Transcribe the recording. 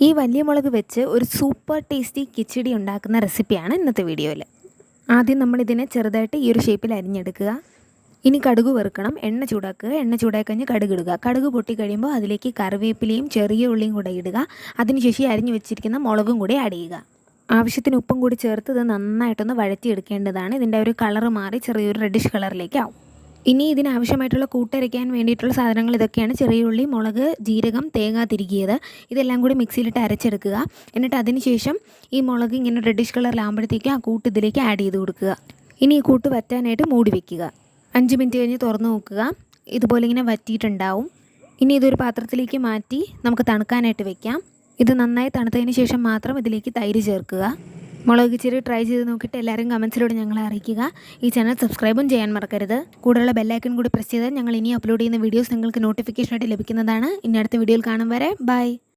ഈ വലിയ മുളക് വെച്ച് ഒരു സൂപ്പർ ടേസ്റ്റി കിച്ചടി ഉണ്ടാക്കുന്ന റെസിപ്പിയാണ് ഇന്നത്തെ വീഡിയോയിൽ. ആദ്യം നമ്മളിതിനെ ചെറുതായിട്ട് ഈ ഒരു ഷേപ്പിൽ അരിഞ്ഞെടുക്കുക. ഇനി കടുക് വറുക്കണം. എണ്ണ ചൂടാക്കുക. എണ്ണ ചൂടായി കഴിഞ്ഞ് കടുക് ഇടുക. കടുക് പൊട്ടി കഴിയുമ്പോൾ അതിലേക്ക് കറിവേപ്പിലയും ചെറിയ ഉള്ളിയും കൂടെ ഇടുക. അതിനുശേഷം അരിഞ്ഞു വെച്ചിരിക്കുന്ന മുളകും കൂടി ആഡ് ചെയ്യുക. ആവശ്യത്തിന് ഉപ്പും കൂടി ചേർത്ത് ഇത് നന്നായിട്ടൊന്ന് വഴറ്റിയെടുക്കേണ്ടതാണ്. ഇതിൻ്റെ ഒരു കളറ് മാറി ചെറിയൊരു റെഡിഷ് കളറിലേക്ക് ആവും. ഇനി ഇതിനാവശ്യമായിട്ടുള്ള കൂട്ടരയ്ക്കാൻ വേണ്ടിയിട്ടുള്ള സാധനങ്ങൾ ഇതൊക്കെയാണ്: ചെറിയ ഉള്ളി, മുളക്, ജീരകം, തേങ്ങ തിരികിയത്. ഇതെല്ലാം കൂടി മിക്സിയിലിട്ട് അരച്ചെടുക്കുക. എന്നിട്ട് അതിനുശേഷം ഈ മുളക് ഇങ്ങനെ റെഡിഷ് കളറിലാകുമ്പോഴത്തേക്കും ആ കൂട്ട് ഇതിലേക്ക് ആഡ് ചെയ്ത് കൊടുക്കുക. ഇനി ഈ കൂട്ട് വറ്റാനായിട്ട് മൂടി വയ്ക്കുക. 5 മിനിറ്റ് കഴിഞ്ഞ് തുറന്ന് നോക്കുക. ഇതുപോലെ ഇങ്ങനെ വറ്റിയിട്ടുണ്ടാവും. ഇനി ഇതൊരു പാത്രത്തിലേക്ക് മാറ്റി നമുക്ക് തണുക്കാനായിട്ട് വെക്കാം. ഇത് നന്നായി തണുത്തതിന് ശേഷം മാത്രം ഇതിലേക്ക് തൈര് ചേർക്കുക. മുളക് കിച്ചടി ട്രൈ ചെയ്ത് നോക്കിയിട്ട് എല്ലാവരും കമൻസിലൂടെ ഞങ്ങളെ അറിയിക്കുക. ഈ ചാനൽ സബ്സ്ക്രൈബും ചെയ്യാൻ മറക്കരുത്. കൂടെയുള്ള ബെല്ലൈക്കൺ കൂടി പ്രസ് ചെയ്താൽ ഞങ്ങൾ ഇനി അപ്ലോഡ് ചെയ്യുന്ന വീഡിയോസ് നിങ്ങൾക്ക് നോട്ടിഫിക്കേഷനായിട്ട് ലഭിക്കുന്നതാണ്. ഇനി അടുത്ത വീഡിയോയിൽ കാണും വരെ ബൈ.